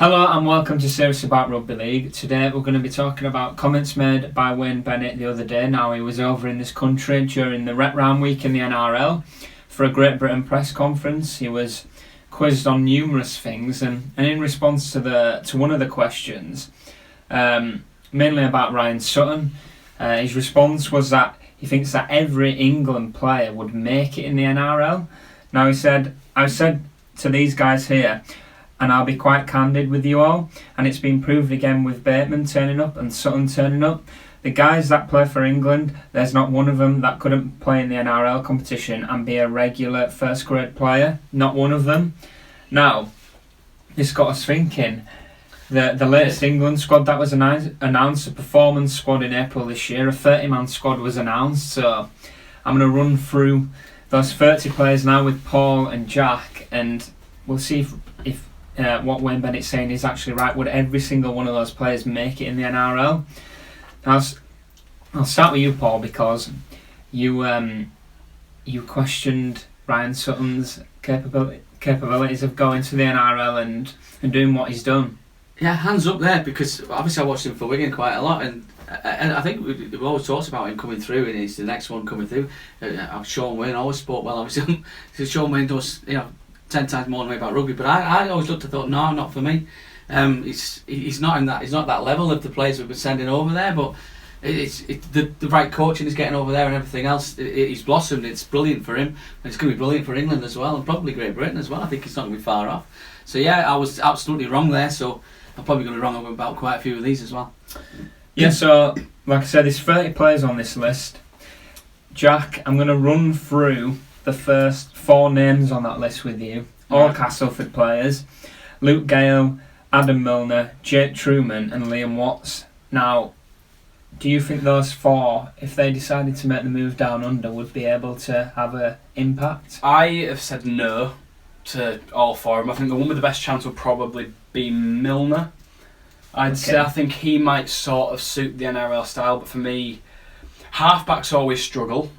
Hello and welcome to Seriously About Rugby League. Today we're going to be talking about comments made by Wayne Bennett the other day. Now, he was over in this country during the Rep Round week in the NRL for a Great Britain press conference. He was quizzed on numerous things, and in response to one of the questions, mainly about Ryan Sutton, his response was that he thinks that every England player would make it in the NRL. Now, he said, "I've said to these guys here, and I'll be quite candid with you all, and it's been proved again with Bateman turning up and Sutton turning up. The guys that play for England, there's not one of them that couldn't play in the NRL competition and be a regular first grade player. Not one of them." Now, this got us thinking. The latest England squad that was announced, a performance squad in April this year, a 30-man squad was announced. So I'm going to run through those 30 players now with Paul and Jack, and we'll see if what Wayne Bennett's saying is actually right. Would every single one of those players make it in the NRL? Now, I'll start with you, Paul, because you questioned Ryan Sutton's capabilities of going to the NRL and doing what he's done. Yeah, hands up there, because obviously I watched him for Wigan quite a lot, and I think we've always talked about him coming through, and he's the next one coming through. Sean Wayne always spoke well, obviously. Sean Wayne does, 10 times more than me about rugby, but I always looked and thought, no, not for me. He's not in that. He's not that level of the players we've been sending over there, but it's the right coaching is getting over there and everything else. He's blossomed. It's brilliant for him, and it's going to be brilliant for England as well, and probably Great Britain as well. I think he's not going to be far off. So yeah, I was absolutely wrong there. So I'm probably going to be wrong about quite a few of these as well. Yeah. So like I said, there's 30 players on this list. Jack, I'm going to run through the first 4 names on that list with you, all Castleford players: Luke Gale, Adam Milner, Jake Truman and Liam Watts. Now, do you think those 4, if they decided to make the move down under, would be able to have an impact? I have said no to all 4 of them. I think the one with the best chance would probably be Milner. I'd say I think he might sort of suit the NRL style, but for me, halfbacks always struggle.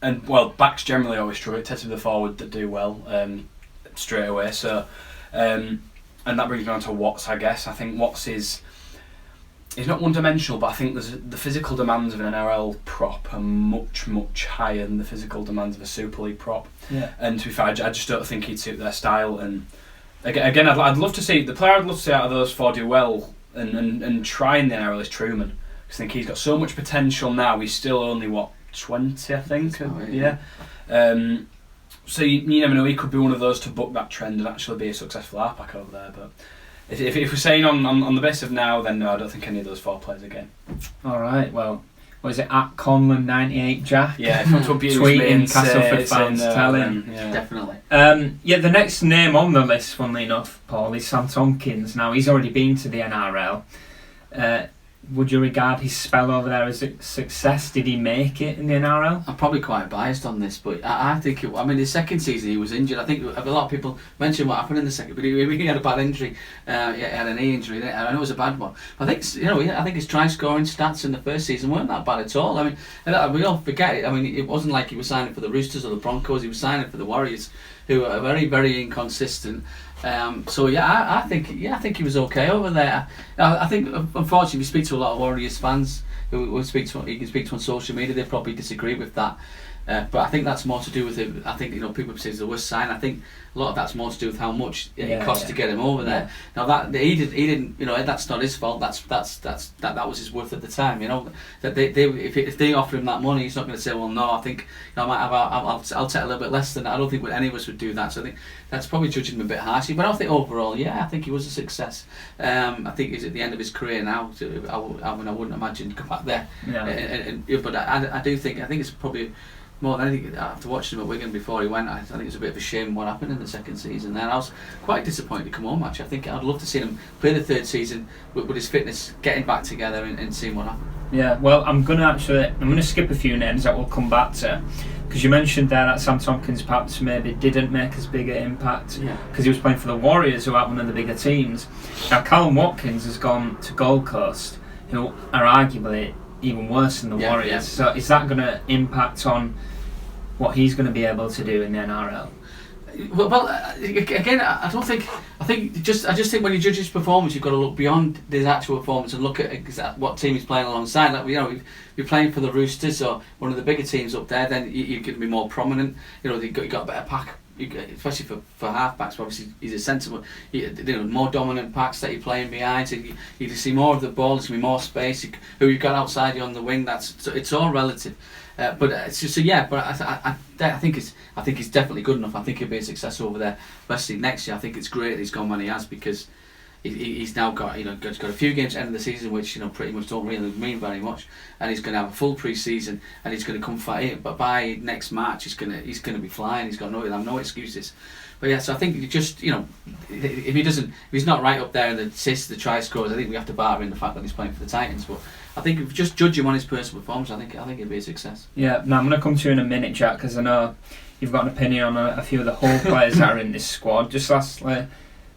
And backs generally always struggle. It tends to be the forward that do well straight away. So, and that brings me on to Watts, I guess. I think Watts he's not one-dimensional, but I think the physical demands of an NRL prop are much, much higher than the physical demands of a Super League prop. Yeah. And to be fair, I just don't think he'd suit their style. And again, I'd love to see the player I'd love to see out of those 4 do well and try in the NRL is Truman. I think he's got so much potential now. He's still only 20, I think. So you never know. He could be one of those to buck that trend and actually be a successful halfback over there. But if we're saying on the basis of now, then no, I don't think any of those 4 players again. All right. Well, what is it, at Conlon98 Jack? Yeah, if you want to abuse tweeting Castleford fans, tell him. Yeah. Definitely. The next name on the list, funnily enough, Paul, is Sam Tomkins. Now, he's already been to the NRL. Would you regard his spell over there as a success? Did he make it in the NRL? I'm probably quite biased on this, but I think his second season he was injured. I think a lot of people mentioned what happened in the second, but he had a bad injury. He had a knee injury. I know it was a bad one. But I think his try scoring stats in the first season weren't that bad at all. I mean, we all forget it. I mean, it wasn't like he was signing for the Roosters or the Broncos. He was signing for the Warriors, who are very, very inconsistent. I think he was okay over there. I think, unfortunately, we speak to a lot of Warriors fans who you can speak to on social media. They probably disagree with that. But I think that's more to do with it. I think people say it's the worst sign. I think a lot of that's more to do with how much it cost to get him over there. Now that he didn't, that's not his fault. That was his worth at the time. That if they offer him that money, he's not going to say, well, no. I think I might have. I'll take a little bit less than that. I don't think any of us would do that. So I think that's probably judging him a bit harshly. But I think overall, I think he was a success. I think he's at the end of his career now. I wouldn't imagine he'd come back there. But I do think it's probably more than anything, after watching him at Wigan before he went, I think it's a bit of a shame what happened in the second season. And I was quite disappointed to come home. Actually, I think I'd love to see him play the third season with his fitness, getting back together and seeing what happened. Yeah, well, I'm going to skip a few names that we'll come back to, because you mentioned there that Sam Tomkins perhaps maybe didn't make as big an impact because he was playing for the Warriors, who are one of the bigger teams. Now, Callum Watkins has gone to Gold Coast, who are arguably even worse than the Warriors. So is that going to impact on what he's going to be able to do in the NRL? Again, I don't think. I just think when you judge his performance, you've got to look beyond his actual performance and look at what team he's playing alongside. Like, if you're playing for the Roosters or one of the bigger teams up there, then you're going to be more prominent. You got a better pack. Especially for halfbacks, obviously he's a centre, but more dominant packs that you're playing behind. So you see more of the ball. There's going to be more space. Who you've got outside you on the wing. It's all relative. But it's just But I think he's definitely good enough. I think he'll be a success over there, especially next year. I think it's great that he's gone when he has, because he's now got got a few games at the end of the season which pretty much don't really mean very much, and he's going to have a full pre-season and he's going to come fight. But by next March he's going to be flying. He'll have no excuses. But yeah, so I think if he's not right up there in the assists, the try scores, I think we have to barter in the fact that he's playing for the Titans. But I think if we just judge him on his personal performance, I think it'll be a success. Yeah, now I'm going to come to you in a minute, Jack, because I know you've got an opinion on a few of the whole players that are in this squad. Just lastly,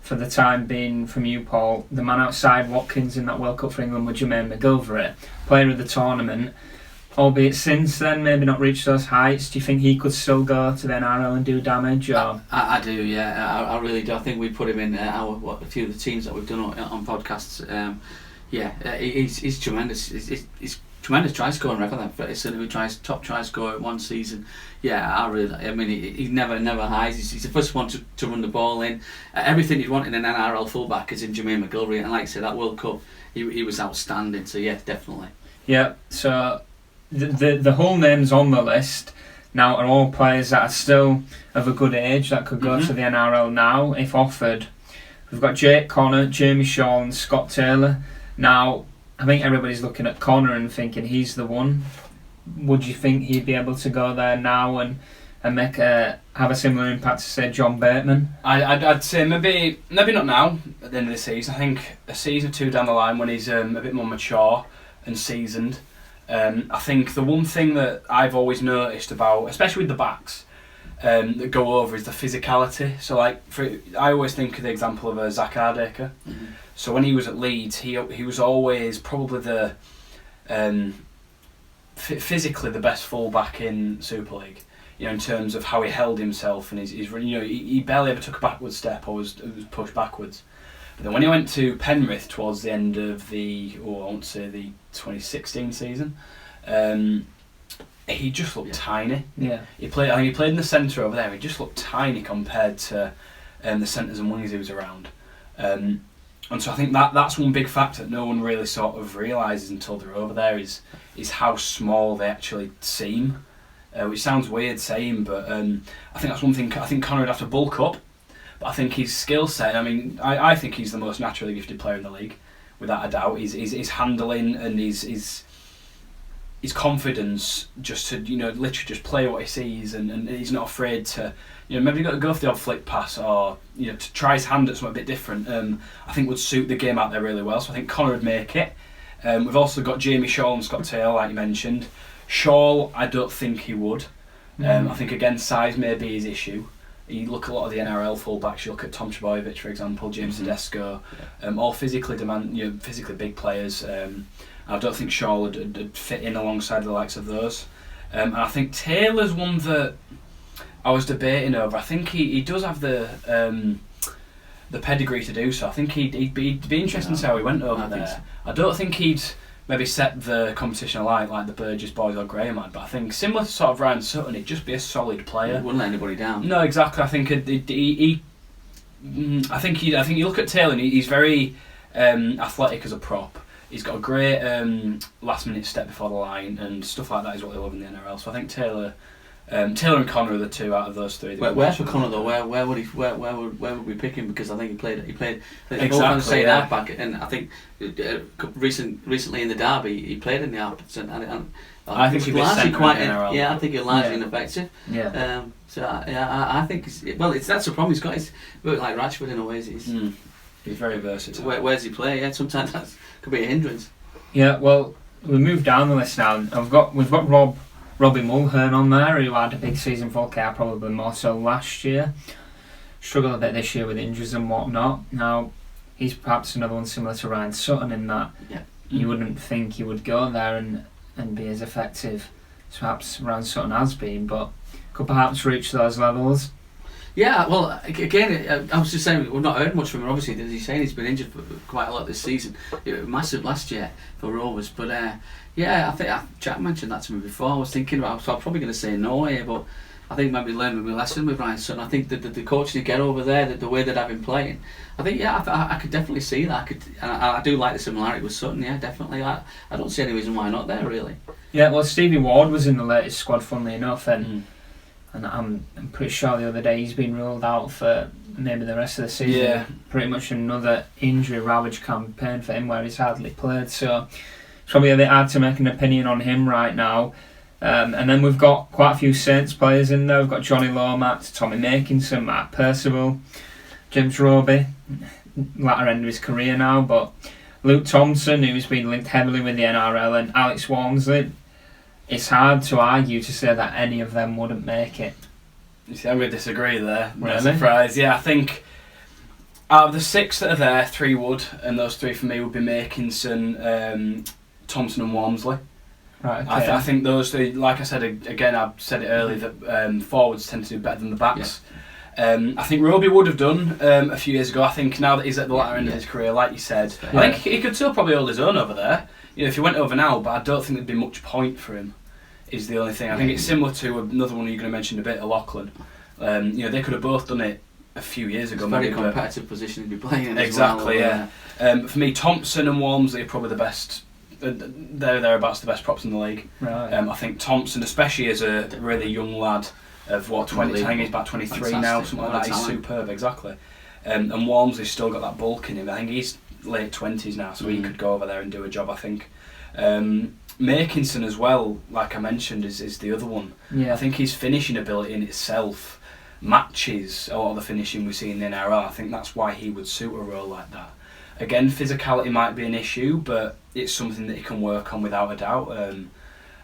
for the time being, from you, Paul, the man outside Watkins in that World Cup for England with Jermaine McGilvray, player of the tournament, albeit since then maybe not reached those heights. Do you think he could still go to the NRL and do damage? Or? I do, yeah. I really do. I think we put him in a few of the teams that we've done on podcasts. He's tremendous. He's tremendous try scoring record. It's who tries top try scorer one season. Yeah, he never hides. He's the first one to run the ball in. Everything you'd want in an NRL fullback is in Jermaine McGilvray, and like I say, that World Cup, he was outstanding. So yeah, definitely. Yeah. So the whole names on the list now are all players that are still of a good age that could go to the NRL now if offered. We've got Jake Connor, Jamie Shaw, and Scott Taylor. Now, I think everybody's looking at Connor and thinking he's the one. Would you think he'd be able to go there now and have a similar impact to, say, John Bateman? I'd say maybe not now at the end of the season. I think a season or two down the line when he's a bit more mature and seasoned. I think the one thing that I've always noticed about, especially with the backs that go over, is the physicality. So I always think of the example of Zach Hardacre. Mm-hmm. So when he was at Leeds, he was always probably the physically the best fullback in Super League. In terms of how he held himself and his he barely ever took a backward step or was pushed backwards. But then when he went to Penrith towards the end of the 2016 season, he just looked tiny. Yeah. He played in the centre over there. He just looked tiny compared to the centres and wings he was around. And so I think that's one big factor that no one really sort of realises until they're over there is how small they actually seem. Which sounds weird saying, but I think that's one thing. I think Connor would have to bulk up, but I think his skill set. I think he's the most naturally gifted player in the league, without a doubt. His handling and his confidence, just to literally just play what he sees, and he's not afraid to maybe got to go for the odd flick pass or to try his hand at something a bit different. I think would suit the game out there really well. So I think Connor would make it. We've also got Jamie Shaw and Scott Taylor, like you mentioned. Shaw, I don't think he would. I think again size may be his issue. You look at a lot of the NRL fullbacks. You look at Tom Trbojevic, for example, James Tedesco, all physically physically big players. I don't think Shaw would fit in alongside the likes of those. And I think Taylor's one that I was debating over. I think he does have the pedigree to do so. I think he'd be interesting to see how he went over there. So. I don't think he'd maybe set the competition alight like the Burgess boys or Graham had, but I think similar to sort of Ryan Sutton, he'd just be a solid player. He wouldn't let anybody down. No, exactly. I think you look at Taylor and he's very athletic as a prop. He's got a great last minute step before the line and stuff like that is what they love in the NRL. So I think Taylor and Connor are the two out of those three. Where's for Connor though? Where would we pick him? Because I think he played exactly halfback, and I think recently in the derby he played in the half. And I think he'd be largely I think he's largely ineffective. Yeah. I think that's the problem he's got. He's a bit like Rashford in a way. He's very versatile. Where's he play? Yeah, sometimes that could be a hindrance. Yeah. Well, we move down the list now. We've got Robbie Mulhern on there, who had a big season for KR, probably more so last year. Struggled a bit this year with injuries and whatnot. Now, he's perhaps another one similar to Ryan Sutton in that you wouldn't think he would go there and be as effective as perhaps Ryan Sutton has been, but could perhaps reach those levels. Yeah, well, again, I was just saying we've not heard much from him. Obviously, as he's saying, he's been injured for quite a lot this season. It was massive last year for Rovers, but yeah, I think Jack mentioned that to me before. I was thinking about, so I'm probably going to say no here, but I think maybe learn my lesson with Ryan Sutton. I think that the coaching you get over there, the way that I've been playing, I think I could definitely see that. I do like the similarity with Sutton. Yeah, definitely. I don't see any reason why not there really. Yeah, well, Stevie Ward was in the latest squad, funnily enough, and I'm pretty sure the other day he's been ruled out for maybe the rest of the season. Yeah. Pretty much another injury ravaged campaign for him where he's hardly played, so it's probably a bit hard to make an opinion on him right now. And then we've got quite a few Saints players in there. We've got Johnny Lomax, Tommy Makinson, Matt Percival, James Roby, latter end of his career now, but Luke Thompson, who's been linked heavily with the NRL, and Alex Walmsley. It's hard to argue to say that any of them wouldn't make it. You see, I'm going to disagree there. No Really? surprise. Yeah, I think out of the 6 that are there, 3 would, and those 3 for me would be Makinson, Thompson and Walmsley. Right, okay. I think those 3, like I said again, I've said it earlier, that forwards tend to do better than the backs. Yeah. I think Roby would have done a few years ago. I think now that he's at the latter end of his career, like you said, I think he could still probably hold his own over there. You know, if he went over now, but I don't think there'd be much point for him. Is the only thing. I think it's similar to another one you're going to mention a bit, Lachlan. You know, they could have both done it a few years ago. It's a very competitive position to be playing in. Exactly, as well, yeah. For me, Thompson and Walmsley are probably the best. Thereabouts the best props in the league. Right. I think Thompson, especially as a really young lad of 20, I think he's about 23 now, something like that. He's superb, exactly. And Walmsley's still got that bulk in him. I think he's late 20s now, so he could go over there and do a job, I think. Makinson as well, like I mentioned, is the other one. Yeah. I think his finishing ability in itself matches a lot of the finishing we see in the NRL. I think that's why he would suit a role like that. Again, physicality might be an issue, but it's something that he can work on without a doubt.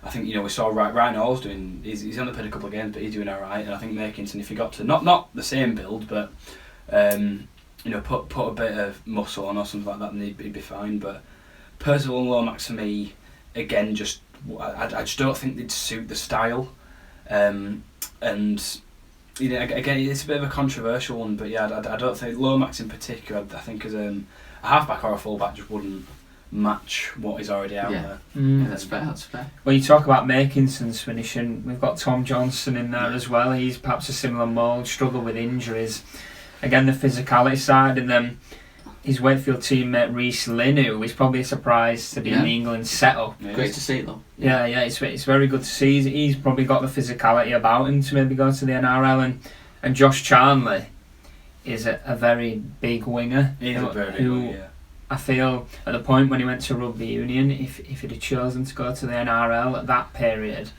I think, you know, we saw Ryan Hall's doing, he's only played a couple of games, but he's doing alright. And I think Makinson, if he got to, not the same build, but you know, put a bit of muscle on or something like that, then he'd be fine. But Percival and Lomax for me, again, I just don't think they'd suit the style. And you know, again, it's a bit of a controversial one, but yeah, I don't think Lomax in particular, I think as a halfback or a fullback just wouldn't match what is already out there. Yeah, that's fair. When you talk about Makinson's finishing, we've got Tom Johnson in there as well. He's perhaps a similar mould, struggled with injuries. Again, the physicality side, and then his Wakefield teammate Reece Lynn, who is probably a surprise to be in the England setup. Yeah, great to see though. Yeah, it's very good to see. He's probably got the physicality about him to maybe go to the NRL, and Josh Charnley is a very big winger. He's a very big winger, yeah. I feel at the point when he went to rugby union, if he'd have chosen to go to the NRL at that period,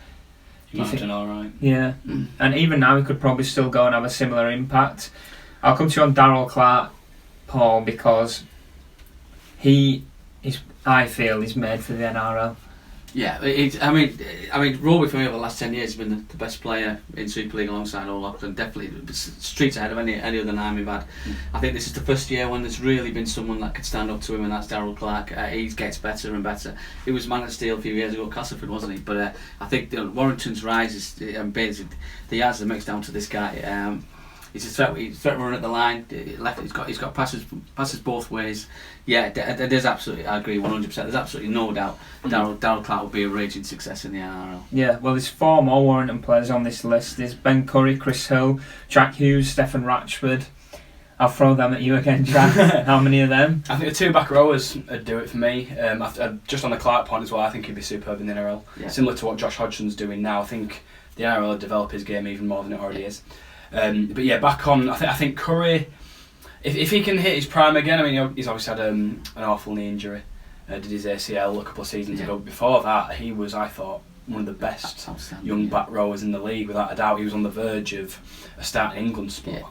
he might have done alright. Yeah, and even now he could probably still go and have a similar impact. I'll come to you on Darryl Clark, Paul, because I feel he's made for the NRL. Yeah, I mean, Roby for me over the last 10 years has been the best player in Super League alongside O'Loughlin. Definitely streets ahead of any other name we've had. I think this is the first year when there's really been someone that could stand up to him, and that's Darryl Clark. He gets better and better. He was man of steel a few years ago at Castleford, wasn't he? But I think Warrington's rise is basically the yards are mixed down to this guy. He's a threat runner at the line. Left, he's got passes both ways. Yeah, there's absolutely, I agree 100%. There's absolutely no doubt Darryl Clark will be a raging success in the NRL. Yeah, well, there's 4 more Warrington players on this list. There's Ben Curry, Chris Hill, Jack Hughes, Stephen Ratchford. I'll throw them at you again, Jack. How many of them? I think the 2 back rowers would do it for me. Just on the Clark point as well, I think he'd be superb in the NRL. Yeah. Similar to what Josh Hodgson's doing now. I think the NRL would develop his game even more than it already is. But yeah, back on. I think Curry, if he can hit his prime again. I mean, he's obviously had an awful knee injury. Did his ACL a couple of seasons ago. Before that, he was, I thought, one of the best young back rowers in the league, without a doubt. He was on the verge of a starting England spot.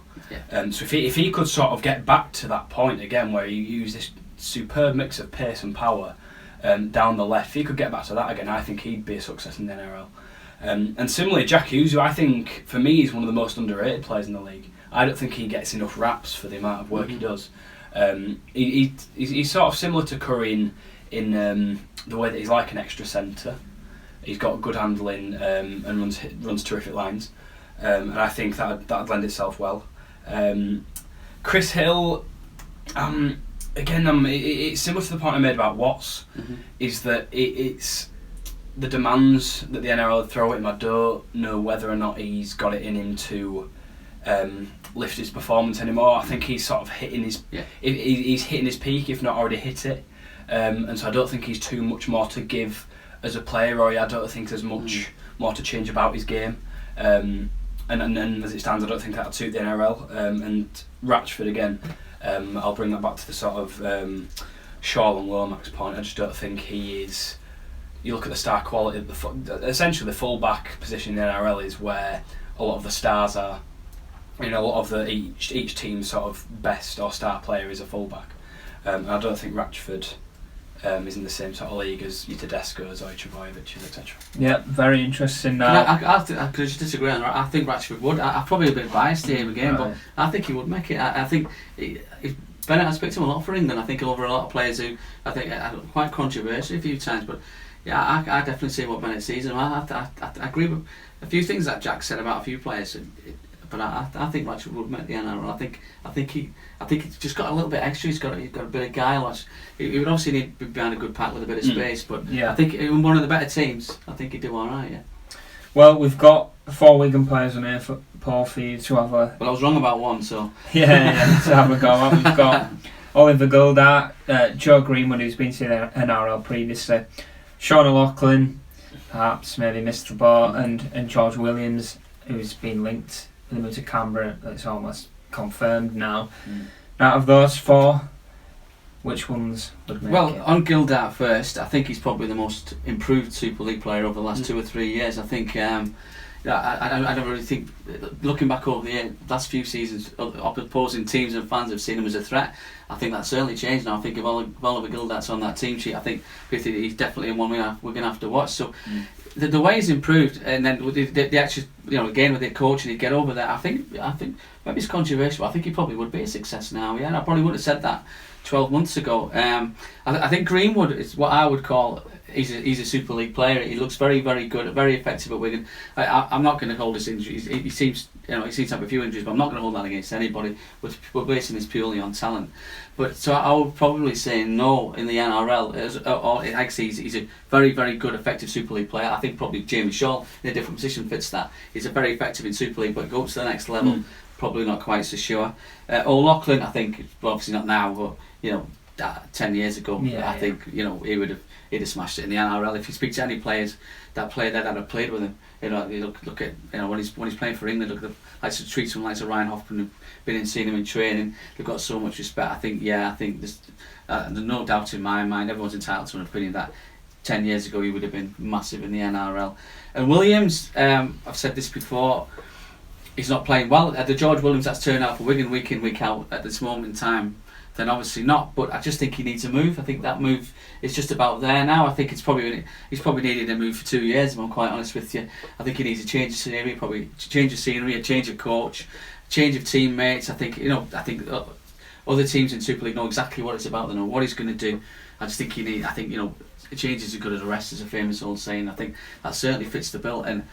So if he could sort of get back to that point again, where he used this superb mix of pace and power down the left, if he could get back to that again, I think he'd be a success in the NRL. And similarly, Jack Hughes, who I think, for me, is one of the most underrated players in the league. I don't think he gets enough raps for the amount of work he does. He's sort of similar to Curry in the way that he's like an extra centre. He's got good handling and runs terrific lines. and I think that'd lend itself well. Chris Hill, again, it's similar to the point I made about Watts, is that it's the demands that the NRL throw at him. I don't know whether or not he's got it in him to lift his performance anymore. I think he's sort of hitting his he's hitting his peak, if not already hit it, and so I don't think he's too much more to give as a player, or I don't think there's much more to change about his game. And as it stands, I don't think that'll suit the NRL. And Ratchford again, I'll bring that back to the sort of Shaw and Lomax point. I just don't think he is. You look at the star quality, essentially the full-back position in the NRL is where a lot of the stars are. You know, a lot of each team's sort of best or star player is a full-back. I don't think Ratchford is in the same sort of league as your Tedesco's or your Trbojevic, etc. Yeah, very interesting. I could just disagree on that. I think Ratchford would. I'm probably a bit biased here again, but I think he would make it. I think if Bennett has picked him a lot for England. I think over a lot of players who I think are quite controversial a few times, but yeah, I definitely see what Bennett sees, and I agree with a few things that Jack said about a few players. But I think Ratchford would make the NRL. I think he's just got a little bit extra. He's got a bit of guile. He would obviously need to be behind a good pack with a bit of space. But I think in one of the better teams, I think he'd do all right. Yeah. Well, we've got 4 Wigan players on here for Paul for you to have a. Well, I was wrong about one, so. Yeah, to have a go at. We've got Oliver Gildart, Joe Greenwood, who's been to the NRL previously, Sean O'Loughlin, perhaps maybe missed the boat, and George Williams, who's been linked with the move to Canberra. It's almost confirmed now. Out of those 4, which ones would make it? On Gildart first, I think he's probably the most improved Super League player over the last 2 or 3 years. I think I don't really think, looking back over the last few seasons, opposing teams and fans have seen him as a threat. I think that's certainly changed now. I think if Oliver Gildart's on that team sheet, I think he's definitely one we're going to have to watch. So the way he's improved, and then with the actual, again with the coaching, he'd get over there. I think maybe it's controversial. I think he probably would be a success now. Yeah, and I probably would have said that 12 months ago. I think Greenwood is what I would call. He's a Super League player. He looks very, very good, very effective at Wigan. I'm not going to hold his injuries. He seems to have a few injuries, but I'm not going to hold that against anybody. We're basing this purely on talent. But so I would probably say no in the NRL. Actually, he's a very, very good, effective Super League player. I think probably Jamie Shaw in a different position fits that. He's a very effective in Super League, but go up to the next level, probably not quite so sure. O'Loughlin, I think, obviously not now, but 10 years ago, I think he'd have smashed it in the NRL. If you speak to any players that have played with him, you look at when he's playing for England, look at the likes of treat someone like Ryan Hoffman, who've been in seeing him in training. They've got so much respect. I think there's no doubt in my mind. Everyone's entitled to an opinion that 10 years ago he would have been massive in the NRL. And Williams, I've said this before, he's not playing well. The George Williams that's turned out for Wigan week in, week out at this moment in time, then obviously not. But I just think he needs a move. I think that move is just about there now. I think he's probably needed a move for 2 years, if I'm quite honest with you. I think he needs a change of scenery, a change of coach, a change of teammates. I think other teams in Super League know exactly what it's about. They know what he's going to do. I just think a change is as good as a rest, is a famous old saying. I think that certainly fits the bill. And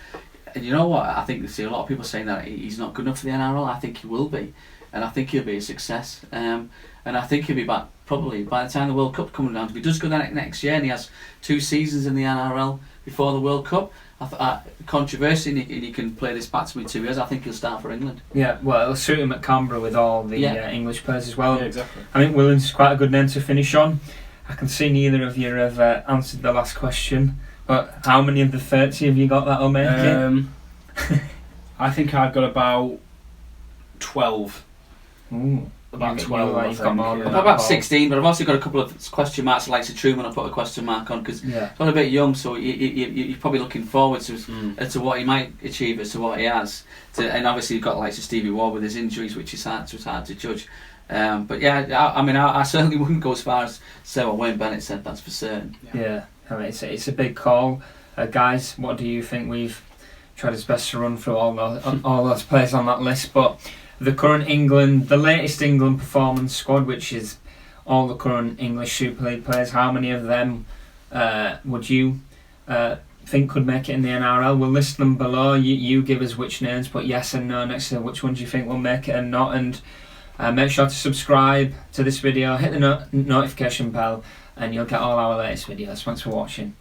you know what? I think see a lot of people saying that he's not good enough for the NRL. I think he will be, and I think he'll be a success. And I think he'll be back probably by the time the World Cup comes around. If he does go there next year and he has 2 seasons in the NRL before the World Cup, controversy, and you can play this back to me 2 years, I think he'll start for England. Yeah, well, it'll suit him at Canberra with all the English players as well. Yeah, exactly. I think Williams is quite a good name to finish on. I can see neither of you have answered the last question, but how many of the 30 have you got that'll make it? I think I've got about 12. Ooh. About 12, I think. About 16, but I've also got a couple of question marks, like Truman I put a question mark on, because he's a bit young, so you're probably looking forward to as to what he might achieve, as to what he has. And obviously you've got like Stevie Ward with his injuries, which is hard to judge. But yeah, I certainly wouldn't go as far as say what Wayne Bennett said, that's for certain. Yeah, I mean, it's a big call. Guys, what do you think? We've tried his best to run through all those players on that list, but the latest England performance squad, which is all the current English Super League players, how many of them would you think could make it in the NRL. We'll list them below. You give us which names, put yes and no next to which ones you think will make it and not. And make sure to subscribe to this video, hit the notification bell, and you'll get all our latest videos. Thanks for watching.